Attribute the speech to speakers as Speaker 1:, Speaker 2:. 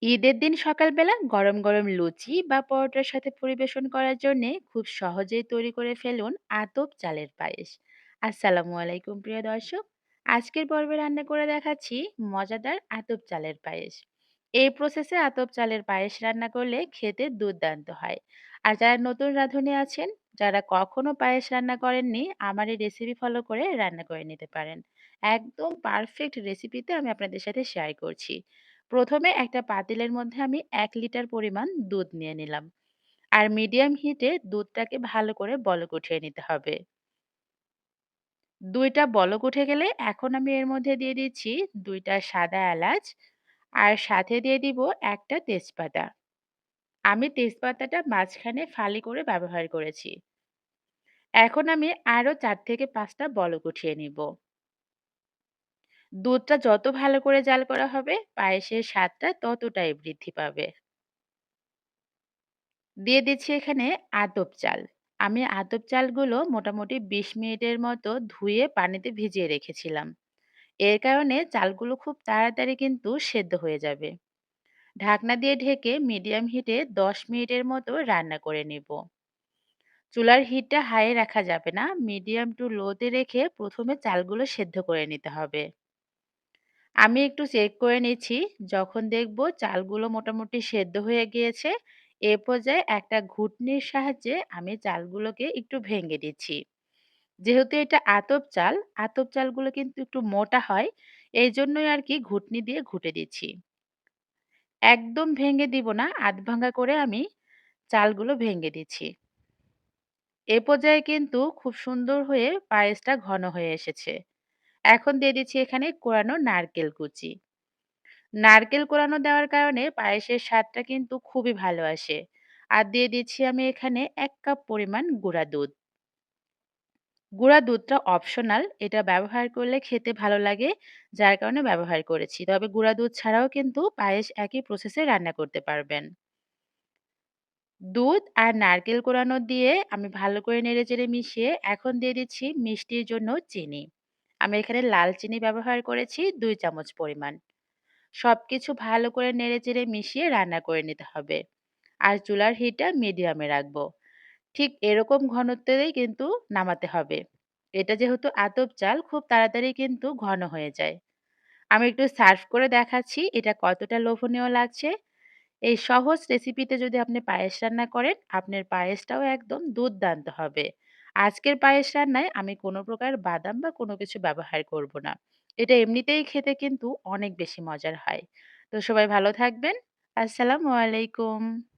Speaker 1: ঈদের দিন সকালবেলা গরম গরম লুচি বা পরোটার সাথে পরিবেশন করার জন্য খুব সহজেই তৈরি করে ফেলুন আতপ চালের পায়েস। আসসালামু আলাইকুম প্রিয় দর্শক, আজকের পর্বে রান্না করে দেখাচ্ছি মজাদার আতপ চালের পায়েস। এই প্রসেসে আতপ চালের পায়েস রান্না করলে খেতে দুর্দান্ত হয়। আর যারা নতুন রাঁধুনি আছেন, যারা কখনো পায়েস রান্না করেননি, আমার এই রেসিপি ফলো করে রান্না করে নিতে পারেন। একদম পারফেক্ট রেসিপিতে আমি আপনাদের সাথে শেয়ার করছি। প্রথমে একটা পাতিলের মধ্যে আমি ১ লিটার পরিমাণ দুধ নিয়ে নিলাম। আর মিডিয়াম হিটে দুধটাকে ভালো করে বলক উঠিয়ে নিতে হবে। ২ টা বলক উঠে গেলে এখন আমি এর মধ্যে দিয়ে দিচ্ছি ২ টা সাদা এলাচ আর সাথে দিয়ে দিব ১ টা তেজপাতা। আমি তেজপাতাটা মাঝখানে ফালি করে ব্যবহার করেছি। এখন আমি আরো ৪ থেকে ৫ টা বলক উঠিয়ে নিব। দুধটা যত ভালো করে জাল করা হবে, পায়েসের স্বাদটা ততটাই বৃদ্ধি পাবে। দিয়ে দিচ্ছি এখানে আতপ চাল। আমি আতপ চালগুলো মোটামুটি ২০ মিনিটের মতো ধুয়ে পানিতে ভিজিয়ে রেখেছিলাম। এর কারণে চালগুলো খুব তাড়াতাড়ি কিন্তু সেদ্ধ হয়ে যাবে। ঢাকনা দিয়ে ঢেকে মিডিয়াম হিটে ১০ মিনিটের মতো রান্না করে নিব। চুলার হিটটা হাইয়ে রাখা যাবে না, মিডিয়াম টু লোতে রেখে প্রথমে চালগুলো সেদ্ধ করে নিতে হবে। আমি একটু চেক করে নিচ্ছি। যখন দেখব চালগুলো মোটামুটি সেদ্ধ হয়ে গিয়েছে, এ পর্যায়ে একটা ঘুটনির সাহায্যে আমি চালগুলোকে একটু ভেঙে দিচ্ছি। যেহেতু এটা আতপ চাল, আতপ চালগুলো কিন্তু একটু মোটা হয়। এইজন্যই আরকি ঘুটনি দিয়ে ঘুটে দিচ্ছি। একদম ভেঙে দিব না, আধ ভাঙা করে আমি চালগুলো ভেঙে দিচ্ছি। এ পর্যায়ে কিন্তু খুব সুন্দর হয়ে পায়েসটা ঘন হয়ে এসেছে। এখন দিয়ে দিচ্ছি এখানে কোরানো নারকেল কুচি। নারকেল কোরানো দেওয়ার কারণে পায়েসের স্বাদটা কিন্তু খুবই ভালো আসে। আর দিয়ে দিচ্ছি আমি এখানে ১ কাপ পরিমাণ গুঁড়া দুধ। গুঁড়া দুধটা অপশনাল, এটা ব্যবহার করলে খেতে ভালো লাগে, যার কারণে ব্যবহার করেছি। তবে গুঁড়া দুধ ছাড়াও কিন্তু পায়েস একই প্রসেসে রান্না করতে পারবেন। দুধ আর নারকেল কোরানো দিয়ে আমি ভালো করে নেড়েচেড়ে মিশিয়ে এখন দিয়ে দিচ্ছি মিষ্টির জন্য চিনি। আমি এখানে লাল চিনি ব্যবহার করেছি ২ চামচ পরিমাণ। সবকিছু ভালো করে নেড়েচেড়ে মিশিয়ে রান্না করে নিতে হবে। আর চুলার হিটটা মিডিয়ামে রাখবো। ঠিক এরকম ঘনত্বেই কিন্তু নামাতে হবে। এটা যেহেতু আতপ চাল, খুব তাড়াতাড়ি কিন্তু ঘন হয়ে যায়। আমি একটু সার্ভ করে দেখাচ্ছি এটা কতটা লোভনীয় লাগছে। এই সহজ রেসিপিতে যদি আপনি পায়েস রান্না করেন, আপনার পায়েসটাও একদম দুর্দান্ত হবে। আজকের পায়েস রান্নায় আমি কোনো প্রকার বাদাম বা কোনো কিছু ব্যবহার করব না। এটা এমনিতেই খেতে কিন্তু অনেক বেশি মজার হয়। তো সবাই ভালো থাকবেন। আসসালামু আলাইকুম।